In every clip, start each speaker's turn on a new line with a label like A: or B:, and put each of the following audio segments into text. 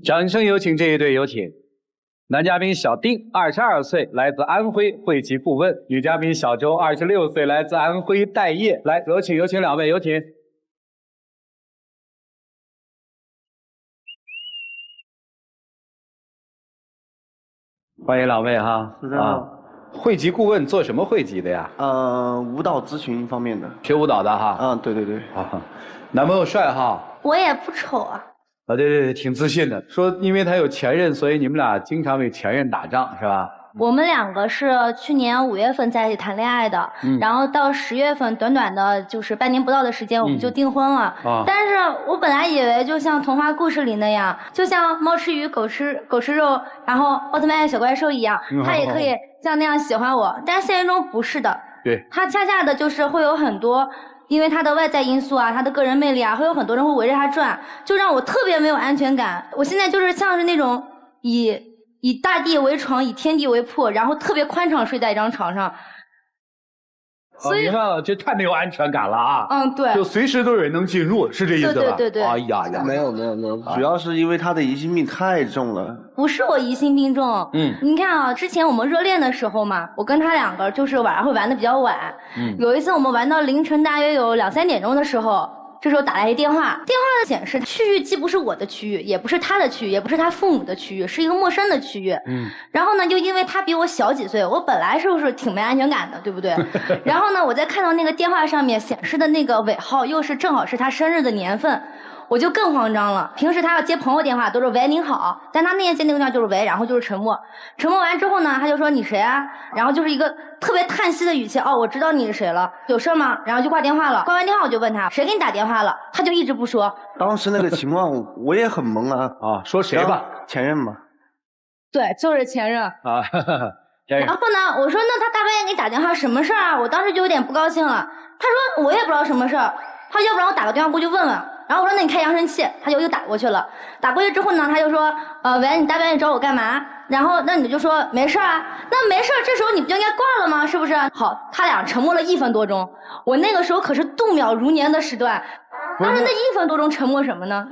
A: 掌声有请这一对有请。男嘉宾小丁，22岁，来自安徽，会籍顾问；女嘉宾小周，26岁，来自安徽待业。来，有请两位，有请。欢迎两位哈。
B: 是的。
A: 会籍顾问做什么会籍的呀？
B: 舞蹈咨询方面的。
A: 学舞蹈的哈。
B: 对对对。
A: 男朋友帅哈。
C: 我也不丑啊。
A: 对，挺自信的。说因为他有前任，所以你们俩经常为前任打仗，是吧？
C: 我们两个是去年5月份在一起谈恋爱的，然后到10月份，短短的就是半年不到的时间，我们就订婚了。但是我本来以为就像童话故事里那样，就像猫吃鱼，狗吃肉，然后奥特曼小怪兽一样，他也可以像那样喜欢我。但是现实中不是的，
A: 对，
C: 他恰恰的就是会有很多。因为他的外在因素啊，他的个人魅力啊，会有很多人会围着他转，就让我特别没有安全感。我现在就是像是那种以大地为床，以天地为铺，然后特别宽敞睡在一张床上。所以，
A: 明白了，这太没有安全感了啊！
C: 对，
A: 就随时都有人能进入，是这意思吧？
C: 对。
A: 哎呀，
B: 没有，主要是因为他的疑心病太重了。
C: 不是我疑心病重，你看啊，之前我们热恋的时候嘛，我跟他两个就是晚上会玩的比较晚，有一次我们玩到凌晨大约有2、3点钟的时候。这时候打来一电话，电话的显示区域既不是我的区域，也不是他的区域，也不是他父母的区域，是一个陌生的区域。然后呢，就因为他比我小几岁，我本来是不是挺没安全感的，对不对？然后呢，我再看到那个电话上面显示的那个尾号，又是正好是他生日的年份。我就更慌张了。平时他要接朋友电话都是喂您好，但他那天接那个电话就是喂，然后就是沉默。沉默完之后呢，他就说你谁啊？然后就是一个特别叹息的语气，我知道你是谁了，有事吗？然后就挂电话了。挂完电话我就问他谁给你打电话了，他就一直不说。
B: 当时那个情况我也很懵啊。
A: 说谁吧？
B: 前任吧。
C: 对，就是前任啊。然后呢，我说那他大半夜给你打电话什么事啊？我当时就有点不高兴了。他说我也不知道什么事儿，他要不然我打个电话过去问问。然后我说那你开扬声器，他就又打过去了。打过去之后呢，他就说喂，你大半夜找我干嘛？然后那你就说没事啊。那没事，这时候你不就应该挂了吗？是不是？好，他俩沉默了1分多钟。我那个时候可是度秒如年的时段，当时那1分多钟沉默什么呢？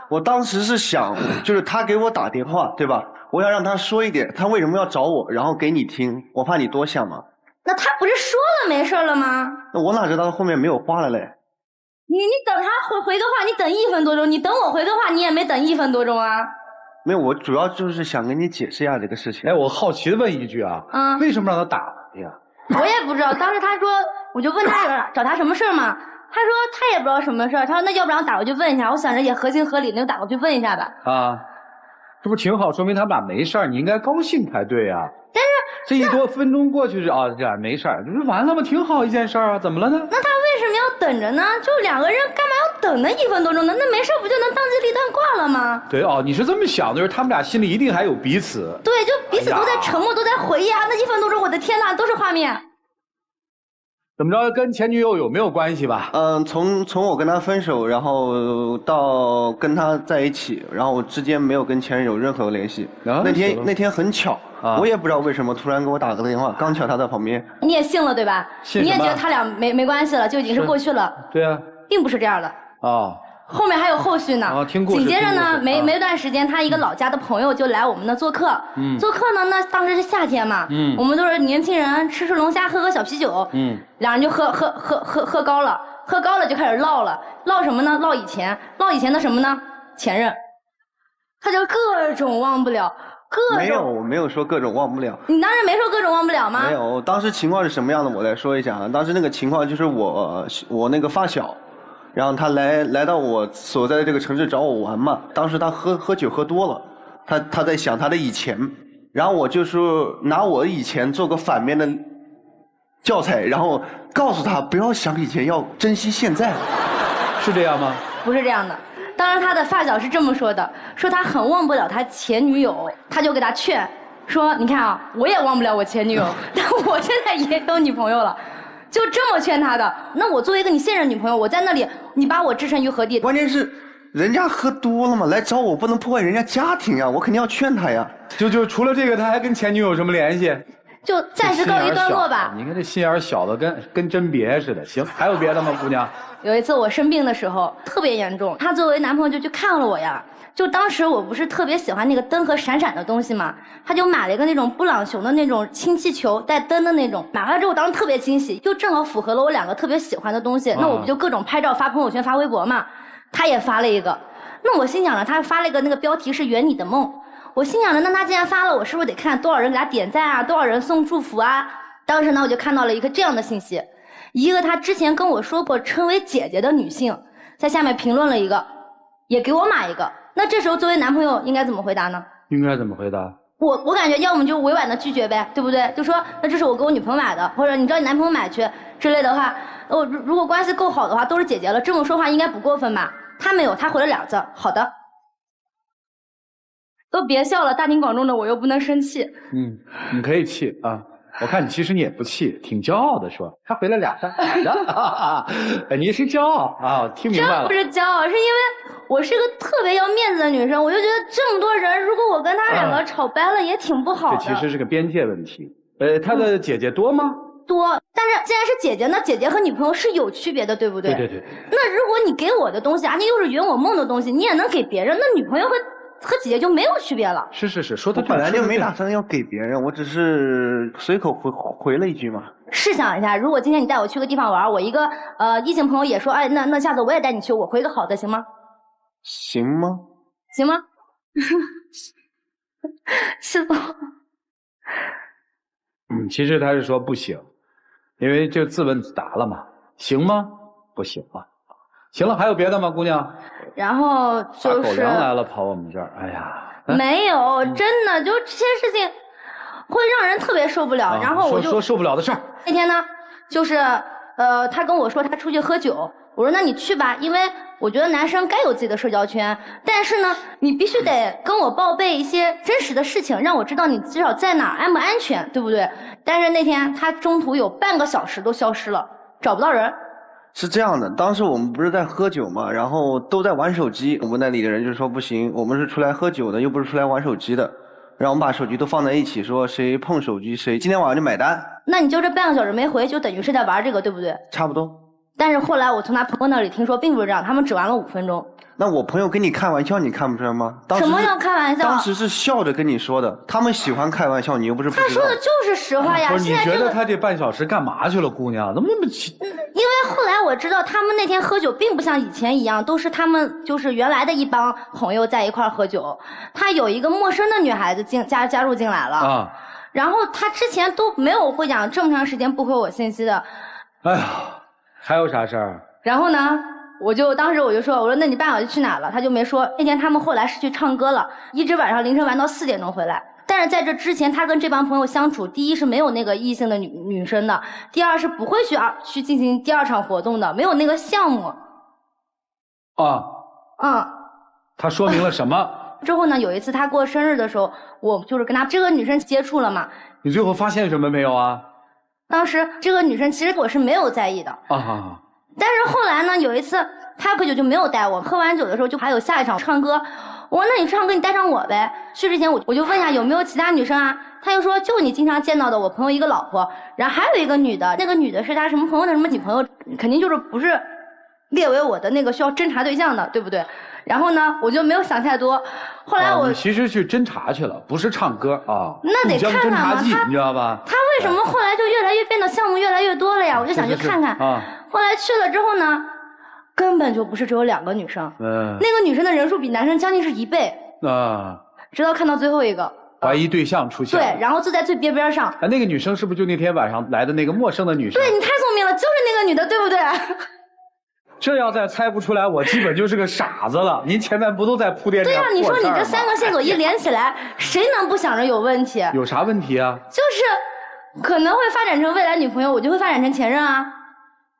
B: 我当时是想，就是他给我打电话，对吧？我要让他说一点，他为什么要找我，然后给你听，我怕你多想嘛。
C: 那他不是说了没事了吗？
B: 那我哪知道后面没有话了嘞？
C: 你等他回的话，你等1分多钟；你等我回的话，你也没等1分多钟啊。
B: 没有，我主要就是想跟你解释一下这个事情。
A: 我好奇的问一句啊，为什么让他打呀？
C: 我也不知道，当时他说，我就问他找他什么事儿嘛，他说他也不知道什么事儿，他说那要不然我打过去问一下，我想着也合情合理，那就打过去问一下吧。
A: 这不挺好，说明他们俩没事儿，你应该高兴才对啊。
C: 但是
A: 这1多分钟过去这样没事儿，这不完了吗？挺好一件事儿啊，怎么了呢？
C: 那他为什么要等着呢？就2个人干嘛要等那1分多钟呢？那没事不就能当机立断挂了吗？
A: 对你是这么想的，就是他们俩心里一定还有彼此。
C: 对，就彼此都在沉默，都在回忆啊。那1分多钟，我的天哪，都是画面。
A: 怎么着，跟前女友有没有关系吧？
B: 从我跟他分手，然后到跟他在一起，然后我之间没有跟前任有任何联系。那天很巧，我也不知道为什么突然给我打个电话，刚巧他在旁边。
C: 你也信了对吧？
A: 信什么？
C: 你也觉得他俩没关系了，就已经是过去了。
A: 对啊，
C: 并不是这样的。后面还有后续呢。
A: 听故事。
C: 紧接着呢，没段时间，他一个老家的朋友就来我们那做客。做客呢，那当时是夏天嘛。我们都是年轻人，吃龙虾，喝小啤酒。两人就喝高了，喝高了就开始唠了。唠什么呢？唠以前的什么呢？前任。他就各种忘不了。
B: 没有说各种忘不了。
C: 你当时没说各种忘不了吗？
B: 没有，当时情况是什么样的？我再说一下啊。当时那个情况就是我那个发小。然后他来到我所在的这个城市找我玩嘛，当时他喝酒喝多了，他在想他的以前，然后我就说拿我以前做个反面的教材，然后告诉他不要想以前，要珍惜现在，
A: 是这样吗？
C: 不是这样的，当时他的发小是这么说的，说他很忘不了他前女友，他就给他劝说，你看啊，我也忘不了我前女友，但我现在也有女朋友了。就这么劝他的，那我作为一个你现任女朋友，我在那里，你把我置身于何地？
B: 关键是人家喝多了嘛，来找我不能破坏人家家庭啊，我肯定要劝他呀。
A: 就除了这个，他还跟前女友有什么联系？
C: 就暂时告一段落吧。
A: 你看这心眼小的跟真别似的。行，还有别的吗，姑娘？
C: 有一次我生病的时候特别严重，他作为男朋友就去看了我呀。就当时我不是特别喜欢那个灯和闪闪的东西嘛，他就买了一个那种布朗熊的那种氢气球带灯的那种，买回来之后我当时特别惊喜，就正好符合了我2个特别喜欢的东西，那我不就各种拍照发朋友圈发微博嘛。他也发了一个，那我心想着他发了一个那个标题是圆你的梦，我心想着那他既然发了，我是不是得看多少人给他点赞啊，多少人送祝福啊。当时呢我就看到了一个这样的信息，一个他之前跟我说过称为姐姐的女性在下面评论了一个，也给我码一个。那这时候作为男朋友应该怎么回答呢？
A: 应该怎么回答？
C: 我感觉要么就委婉的拒绝呗，对不对？就说那这是我给我女朋友买的，或者你找你男朋友买去之类的话。如果关系够好的话，都是姐姐了，这么说话应该不过分吧？他没有，他回了2字，好的。都别笑了，大庭广众的我又不能生气。
A: 你可以气啊。我看你其实你也不气，挺骄傲的说，他回了2字，好的。你是骄傲啊，听明白了。
C: 这不是骄傲，是因为我是个特别要面子的女生，我就觉得这么多人，如果我跟他2个吵掰了，也挺不好的。
A: 这其实是个边界问题。他的姐姐多吗？
C: 多，但是既然是姐姐，那姐姐和女朋友是有区别的，对不对？
A: 对。
C: 那如果你给我的东西，而且又是圆我梦的东西，你也能给别人，那女朋友和姐姐就没有区别了。
A: 是，说的
B: 我本来就没打算要给别人，我只是随口回了一句嘛。
C: 试想一下，如果今天你带我去个地方玩，我一个异性朋友也说，哎，那下次我也带你去，我回个好的行吗？
B: 行吗？
C: 行吗？是的。
A: 其实他是说不行，因为这自问自答了嘛。行吗？不行啊。行了，还有别的吗，姑娘？
C: 然后就是
A: 撒狗粮来了，跑我们这儿，哎呀，
C: 没有，真的就这些事情会让人特别受不了。然后我就
A: 说受不了的事儿。
C: 那天呢，就是他跟我说他出去喝酒，我说那你去吧，因为我觉得男生该有自己的社交圈，但是呢，你必须得跟我报备一些真实的事情，让我知道你至少在哪儿，安不安全，对不对？但是那天他中途有半个小时都消失了，找不到人。
B: 是这样的，当时我们不是在喝酒嘛，然后都在玩手机，我们那里的人就说不行，我们是出来喝酒的，又不是出来玩手机的，然后我们把手机都放在一起，说谁碰手机谁今天晚上就买单。
C: 那你就这半个小时没回，就等于是在玩这个，对不对？
B: 差不多。
C: 但是后来我从他朋友那里听说并不是这样，他们只玩了5分钟。
B: 那我朋友跟你开玩笑，你看不出来吗？
C: 什么叫开玩笑？
B: 当时是笑着跟你说的，他们喜欢开玩笑，你又不是不知道。
C: 他说的就是实话呀。
A: 不是，你觉得他这半小时干嘛去了，姑娘？怎么那么气？
C: 因为后来我知道他们那天喝酒并不像以前一样，都是他们就是原来的一帮朋友在一块喝酒。他有一个陌生的女孩子加入进来了啊，然后他之前都没有会讲这么长时间不回我信息的。
A: 哎呀，还有啥事儿？
C: 然后呢？当时我就说那你半小时去哪了？他就没说。那天他们后来是去唱歌了，一直晚上凌晨玩到4点钟回来。但是在这之前，他跟这帮朋友相处，第一是没有那个异性的女生的，第二是不会去进行第2场活动的，没有那个项目。
A: 他说明了什么？
C: 之后呢，有一次他过生日的时候，我就是跟他这个女生接触了嘛。
A: 你最后发现什么没有啊？
C: 当时这个女生其实我是没有在意的。但是后来呢，有一次他喝酒就没有带我，喝完酒的时候就还有下一场唱歌，我说那你唱歌你带上我呗。去之前我就问一下有没有其他女生啊，他又说就你经常见到的我朋友一个老婆，然后还有一个女的，那个女的是他什么朋友的什么女朋友，肯定就是不是列为我的那个需要侦查对象的，对不对？然后呢我就没有想太多，后来你
A: 其实去侦查去了，不是唱歌啊。
C: 那得看看嘛，
A: 你知道吧？
C: 他为什么后来就越来越变得项目越来越多了呀？我就想去看看。后来去了之后呢，根本就不是只有2个女生，那个女生的人数比男生将近是1倍直到看到最后一个
A: 怀疑对象出现，
C: 对，然后坐在最边上。
A: 那个女生是不是就那天晚上来的那个陌生的女生？
C: 对，你太聪明了，就是那个女的，对不对？
A: 这要再猜不出来，我基本就是个傻子了。您前面不都在铺垫？
C: 对呀，你说你这3个线索一连起来，谁能不想着有问题？
A: 有啥问题啊？
C: 就是可能会发展成未来女朋友，我就会发展成前任啊。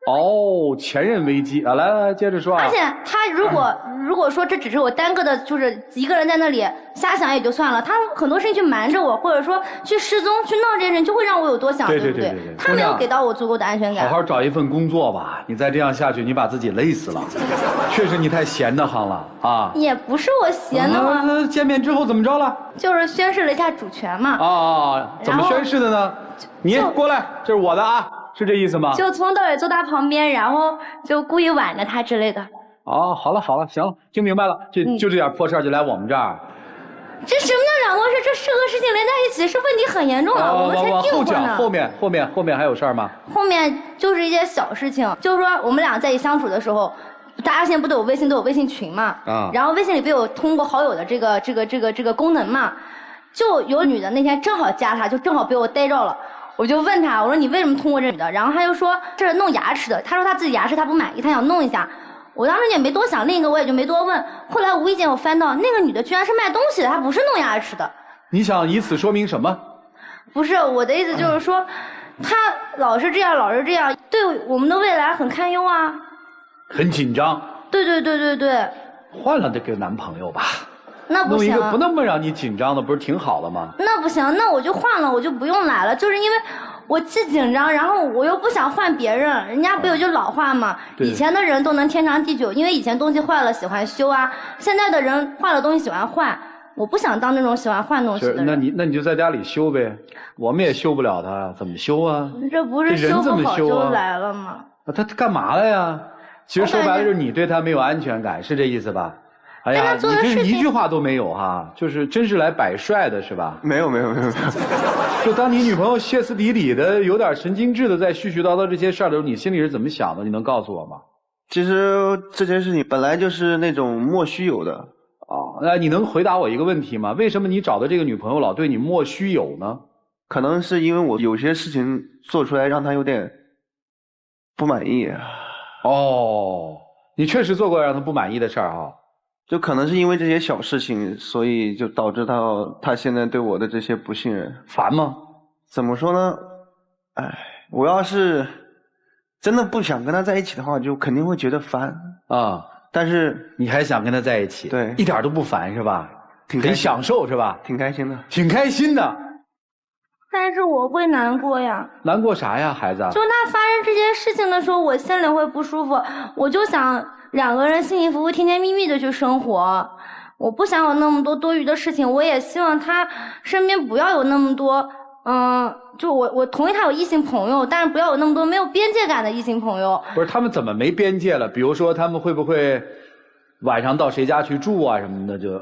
A: 哦，前任危机啊，来接着说啊。
C: 而且他如果说这只是我单个的，就是一个人在那里瞎想也就算了，他很多事情去瞒着我，或者说去失踪去闹这些人，就会让我有多想，对不对？他没有给到我足够的安全感。
A: 好好找一份工作吧，你再这样下去，你把自己累死了。确实你太闲得慌了啊。
C: 也不是我闲得慌。
A: 见面之后怎么着了？
C: 就是宣誓了一下主权嘛。
A: 怎么宣誓的呢？你过来，这是我的啊。是这意思吗？就
C: 从头到尾坐他旁边，然后就故意挽着他之类的。
A: 哦，好了，行了，听明白了，就这点破事儿就来我们这儿。
C: 这什么叫两过事？这事和事情连在一起，是问题很严重了。我们才订婚
A: 呢。后面还有事儿吗？
C: 后面就是一些小事情，就是说我们俩在一起相处的时候，大家现在不都有微信群嘛？然后微信里不有通过好友的这个功能嘛？就有女的那天正好加他，就正好被我逮着了。我就问他，我说你为什么通过这女的？然后他就说这是弄牙齿的，他说他自己牙齿他不满意，他想弄一下。我当时也没多想，另一个我也就没多问。后来无意间我翻到那个女的居然是卖东西的，她不是弄牙齿的。
A: 你想以此说明什么？
C: 不是，我的意思就是说，她老是这样，对我们的未来很堪忧啊。
A: 很紧张。
C: 对。
A: 换了这个男朋友吧。
C: 那不行，
A: 弄一个不那么让你紧张的，不是挺好的吗？
C: 那不行，那我就换了，我就不用来了。就是因为我既紧张，然后我又不想换别人。人家不有句老话吗？以前的人都能天长地久，因为以前东西坏了喜欢修啊。现在的人坏了东西喜欢换，我不想当那种喜欢换东西的人。
A: 那你就在家里修呗，我们也修不了它，怎么修啊？
C: 这不是修不好就来了吗？
A: 他干嘛了呀？其实说白了就是你对他没有安全感，是这意思吧？哎呀，你这是一句话都没有哈，就是真是来摆帅的是吧？
B: 没有。
A: 就当你女朋友歇斯底里的、有点神经质的在絮絮叨叨这些事儿的时候，你心里是怎么想的？你能告诉我吗？
B: 其实这件事情本来就是那种莫须有的。
A: 那你能回答我一个问题吗？为什么你找的这个女朋友老对你莫须有呢？
B: 可能是因为我有些事情做出来让她有点不满意。
A: 你确实做过让她不满意的事儿啊。
B: 就可能是因为这些小事情，所以就导致他现在对我的这些不信任。
A: 烦吗？
B: 怎么说呢？我要是真的不想跟他在一起的话，就肯定会觉得烦啊。但是
A: 你还想跟他在一起？
B: 对，
A: 一点都不烦是吧？
B: 很
A: 享受是吧？
B: 挺开心的。
A: 挺开心的。
C: 但是我会难过呀。
A: 难过啥呀，孩子？
C: 就他发生这件事情的时候，我心里会不舒服。我就想两个人幸幸福福、甜甜蜜蜜的去生活。我不想有那么多多余的事情。我也希望他身边不要有那么多，就我同意他有异性朋友，但是不要有那么多没有边界感的异性朋友。
A: 不是，他们怎么没边界了？比如说，他们会不会晚上到谁家去住啊什么的，就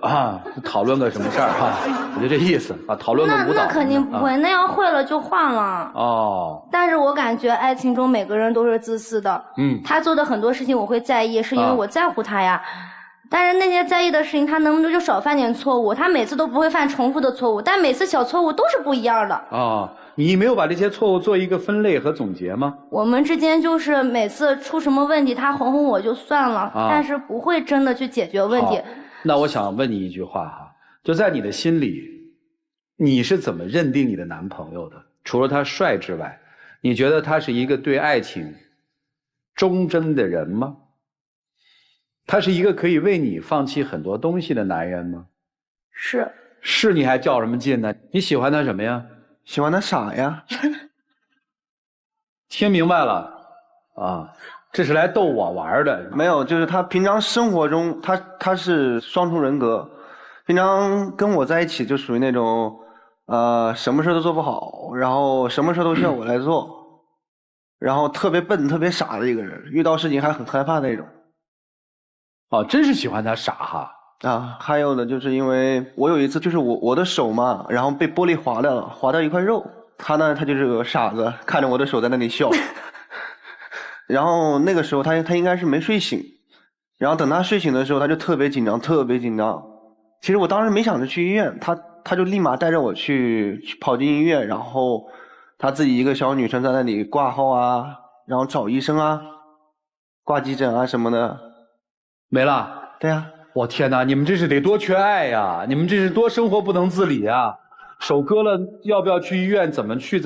A: 讨论个什么事儿哈？我就这意思啊，讨论个舞蹈。
C: 那肯定不会，那要会了就换了。但是我感觉爱情中每个人都是自私的。他做的很多事情我会在意，是因为我在乎他呀。但是那些在意的事情，他能不能就少犯点错误？他每次都不会犯重复的错误，但每次小错误都是不一样的。
A: 你没有把这些错误做一个分类和总结吗？
C: 我们之间就是每次出什么问题，他哄哄我就算了，但是不会真的去解决问题。
A: 那我想问你一句话哈，就在你的心里，你是怎么认定你的男朋友的？除了他帅之外，你觉得他是一个对爱情忠贞的人吗？他是一个可以为你放弃很多东西的男人吗？是，你还较什么劲呢？你喜欢他什么呀？
B: 喜欢他傻呀。
A: 听明白了这是来逗我玩的。
B: 没有，就是他平常生活中他是双重人格，平常跟我在一起就属于那种什么事都做不好，然后什么事都需要我来做，然后特别笨特别傻的一个人，遇到事情还很害怕那种。
A: 真是喜欢他傻哈。
B: 还有呢，就是因为我有一次就是我的手嘛，然后被玻璃划掉了，划掉一块肉。他就是个傻子，看着我的手在那里笑。然后那个时候他应该是没睡醒，然后等他睡醒的时候，他就特别紧张，特别紧张。其实我当时没想着去医院，他就立马带着我去跑进医院，然后他自己一个小女生在那里挂号啊，然后找医生啊，挂急诊啊什么的。
A: 没了？
B: 对呀。
A: 我天哪，你们这是得多缺爱呀！你们这是多生活不能自理啊！手割了要不要去医院？怎么去？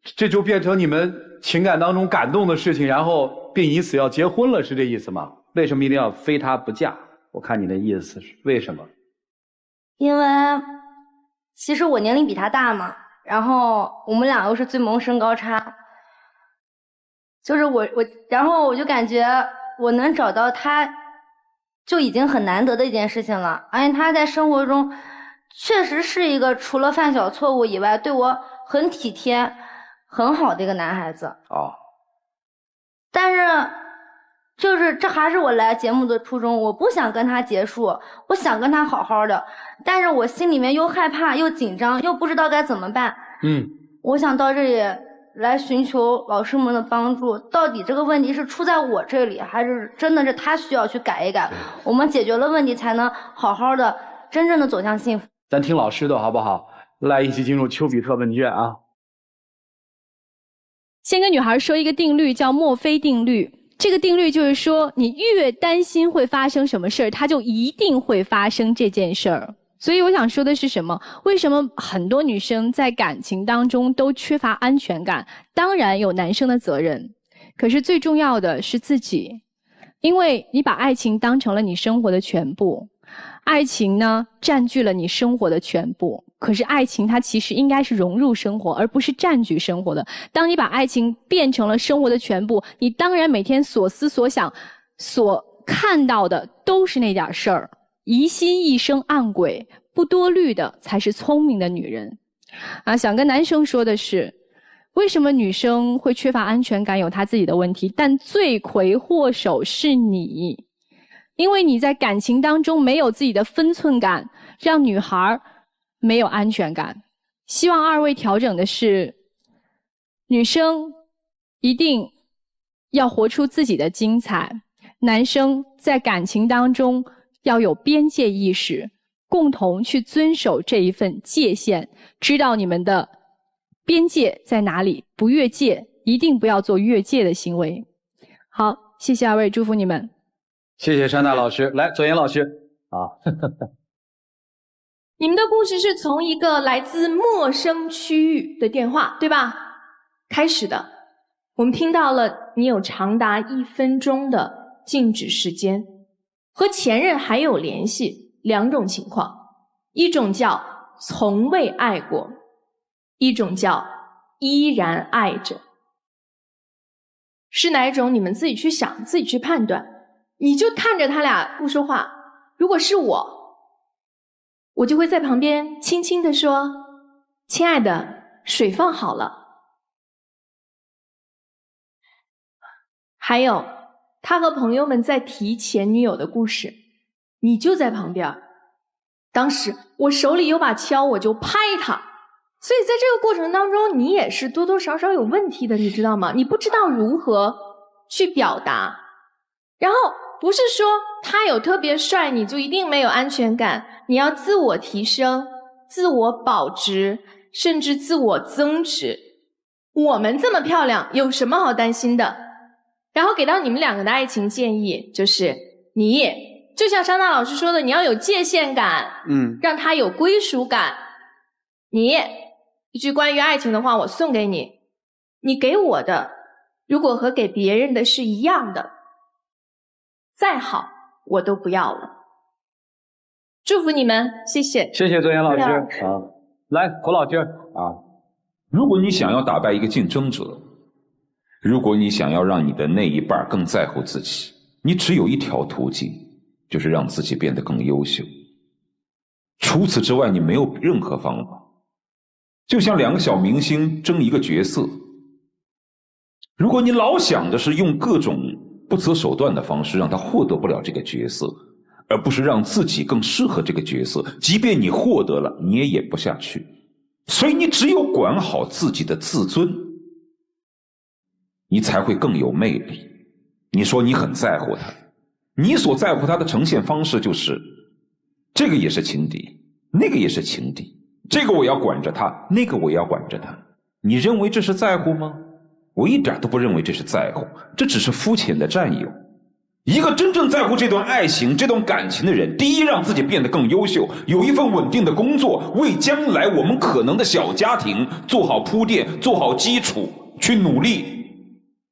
A: 这就变成你们情感当中感动的事情，然后并以此要结婚了，是这意思吗？为什么一定要非他不嫁？我看你的意思是为什么？
C: 因为其实我年龄比他大嘛，然后我们俩又是最萌身高差，就是然后我就感觉我能找到他就已经很难得的一件事情了，而且他在生活中确实是一个除了犯小错误以外对我很体贴很好的一个男孩子。但是就是这还是我来节目的初衷，我不想跟他结束，我想跟他好好的，但是我心里面又害怕又紧张又不知道该怎么办。我想到这里来寻求老师们的帮助，到底这个问题是出在我这里，还是真的是他需要去改一改，我们解决了问题才能好好的真正的走向幸福。
A: 咱听老师的好不好？来，一起进入丘比特问卷啊。
D: 先跟女孩说一个定律，叫墨菲定律。这个定律就是说，你越担心会发生什么事儿，它就一定会发生这件事儿。所以我想说的是什么？为什么很多女生在感情当中都缺乏安全感？当然有男生的责任，可是最重要的是自己。因为你把爱情当成了你生活的全部，爱情呢占据了你生活的全部。可是爱情它其实应该是融入生活，而不是占据生活的。当你把爱情变成了生活的全部，你当然每天所思所想所看到的都是那点事儿。疑心一生暗鬼，不多虑的才是聪明的女人。想跟男生说的是，为什么女生会缺乏安全感，有她自己的问题，但罪魁祸首是你。因为你在感情当中没有自己的分寸感，让女孩没有安全感。希望二位调整的是，女生一定要活出自己的精彩，男生在感情当中要有边界意识，共同去遵守这一份界限，知道你们的边界在哪里，不越界，一定不要做越界的行为。好，谢谢二位，祝福你们。
A: 谢谢珊娜老师。来，左岩老师。
E: 你们的故事是从一个来自陌生区域的电话，对吧？开始的。我们听到了你有长达1分钟的静止时间，和前任还有联系，两种情况，一种叫从未爱过，一种叫依然爱着。是哪一种？你们自己去想，自己去判断。你就看着他俩不说话，如果是我就会在旁边轻轻地说，亲爱的，水放好了。还有他和朋友们在提前女友的故事，你就在旁边。当时我手里有把锹，我就拍他。所以在这个过程当中，你也是多多少少有问题的，你知道吗？你不知道如何去表达。然后不是说他有特别帅你就一定没有安全感，你要自我提升，自我保值，甚至自我增值。我们这么漂亮有什么好担心的？然后给到你们两个的爱情建议就是你就像珊娜老师说的，你要有界限感，让他有归属感。你一句关于爱情的话我送给你，你给我的如果和给别人的是一样的，再好我都不要了。祝福你们，谢谢。
A: 谢谢左岩老师。来，胡老师。
F: 如果你想要打败一个竞争者，如果你想要让你的那一半更在乎自己，你只有一条途径，就是让自己变得更优秀。除此之外你没有任何方法。就像两个小明星争一个角色，如果你老想的是用各种不择手段的方式让他获得不了这个角色，而不是让自己更适合这个角色，即便你获得了你也演不下去。所以你只有管好自己的自尊，你才会更有魅力。你说你很在乎他，你所在乎他的呈现方式就是这个也是情敌，那个也是情敌，这个我要管着他，那个我要管着他。你认为这是在乎吗？我一点都不认为这是在乎，这只是肤浅的占有。一个真正在乎这段爱情、这段感情的人，第一，让自己变得更优秀，有一份稳定的工作，为将来我们可能的小家庭做好铺垫，做好基础，去努力。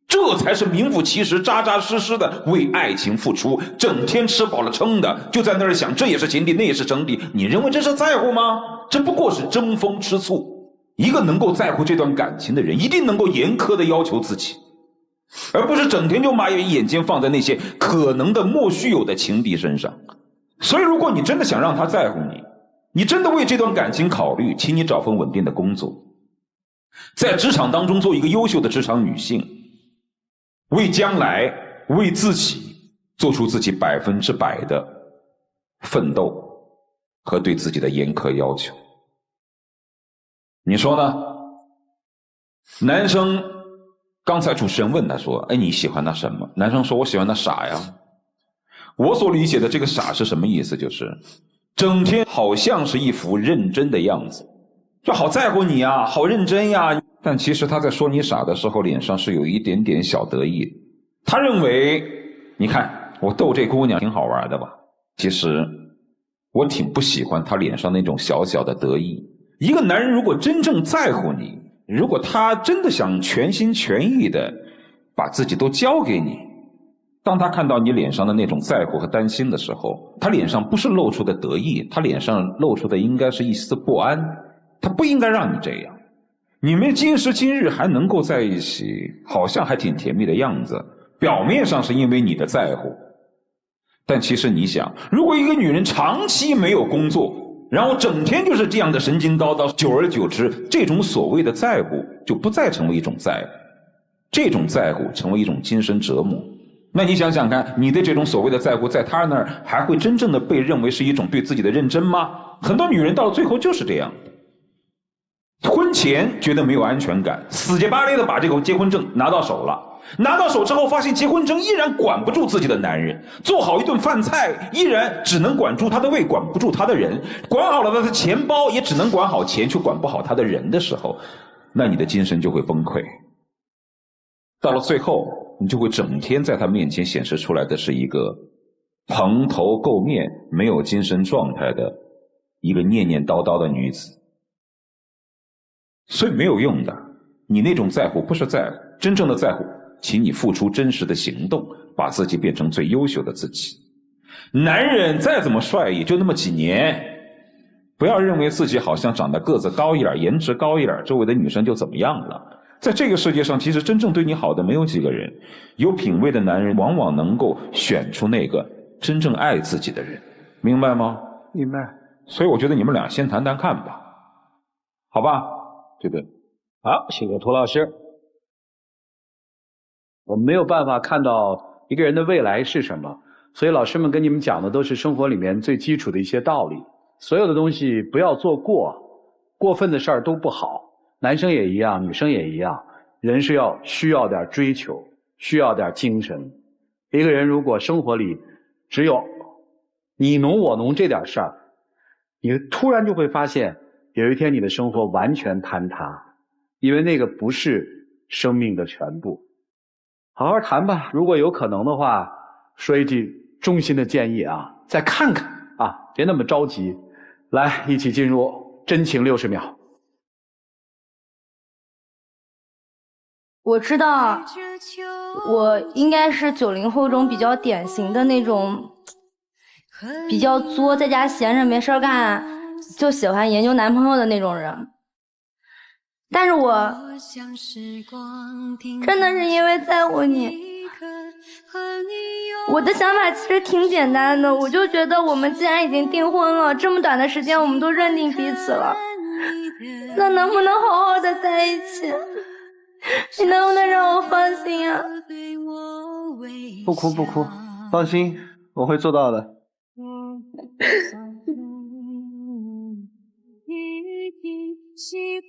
F: 这才是名副其实、扎扎实实的为爱情付出。整天吃饱了撑的，就在那儿想这也是情敌，那也是真敌。你认为这是在乎吗？这不过是争风吃醋。一个能够在乎这段感情的人，一定能够严苛的要求自己，而不是整天就把眼睛放在那些可能的莫须有的情敌身上。所以如果你真的想让他在乎你，你真的为这段感情考虑，请你找份稳定的工作，在职场当中做一个优秀的职场女性，为将来为自己做出自己100%的奋斗和对自己的严苛要求。你说呢？男生刚才主持人问他说，哎，你喜欢他什么？男生说，我喜欢他傻呀。我所理解的这个傻是什么意思？就是整天好像是一副认真的样子，就好在乎你呀，好认真呀。但其实他在说你傻的时候，脸上是有一点点小得意的。他认为，你看我逗这姑娘挺好玩的吧？其实我挺不喜欢他脸上那种小小的得意。一个男人如果真正在乎你，如果他真的想全心全意的把自己都交给你，当他看到你脸上的那种在乎和担心的时候，他脸上不是露出的得意，他脸上露出的应该是一丝不安。他不应该让你这样。你们今时今日还能够在一起，好像还挺甜蜜的样子，表面上是因为你的在乎，但其实你想，如果一个女人长期没有工作，然后整天就是这样的神经叨叨，久而久之，这种所谓的在乎就不再成为一种在乎，这种在乎成为一种精神折磨。那你想想看，你的这种所谓的在乎，在他那儿还会真正的被认为是一种对自己的认真吗？很多女人到了最后就是这样的，婚前觉得没有安全感，死乞白赖的把这个结婚证拿到手了，拿到手之后发现结婚证依然管不住自己的男人，做好一顿饭菜依然只能管住他的胃，管不住他的人，管好了他的钱包也只能管好钱，却管不好他的人的时候，那你的精神就会崩溃。到了最后，你就会整天在他面前显示出来的是一个蓬头垢面、没有精神状态的一个念念叨叨的女子。所以没有用的，你那种在乎不是在乎，真正的在乎，请你付出真实的行动，把自己变成最优秀的自己。男人再怎么帅也就那么几年，不要认为自己好像长得个子高一点、颜值高一点，周围的女生就怎么样了。在这个世界上，其实真正对你好的没有几个人，有品位的男人往往能够选出那个真正爱自己的人，明白吗？
A: 明白。
F: 所以我觉得你们俩先谈谈看吧，好吧？对不对？
A: 好，谢谢涂老师。我们没有办法看到一个人的未来是什么，所以老师们跟你们讲的都是生活里面最基础的一些道理。所有的东西不要做过分的事儿都不好，男生也一样，女生也一样，人是需要点追求，需要点精神。一个人如果生活里只有你侬我侬这点事儿，你突然就会发现有一天你的生活完全坍塌，因为那个不是生命的全部。好好谈吧，如果有可能的话，说一句衷心的建议啊，再看看啊，别那么着急。来，一起进入真情60秒。
C: 我知道我应该是90后中比较典型的那种比较作，在家闲着没事干就喜欢研究男朋友的那种人，但是我真的是因为在乎你，我的想法其实挺简单的，我就觉得我们既然已经订婚了，这么短的时间我们都认定彼此了，那能不能好好的在一起？你能不能让我放心啊？
B: 不哭不哭，放心，我会做到的。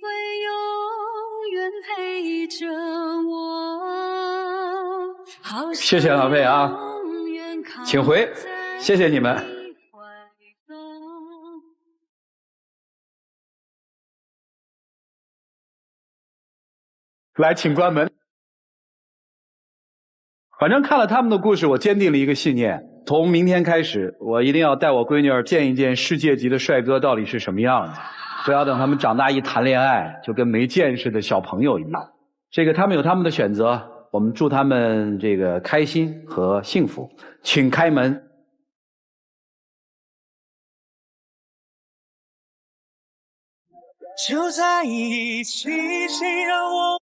G: 会永远陪着我。
A: 谢谢老妹啊，请回，谢谢你们。来，请关门。反正看了他们的故事，我坚定了一个信念：从明天开始，我一定要带我闺女儿见一见世界级的帅哥到底是什么样的，不要等他们长大一谈恋爱，就跟没见识的小朋友一样。这个他们有他们的选择，我们祝他们这个开心和幸福。请开门。
G: 就在一起，谁让我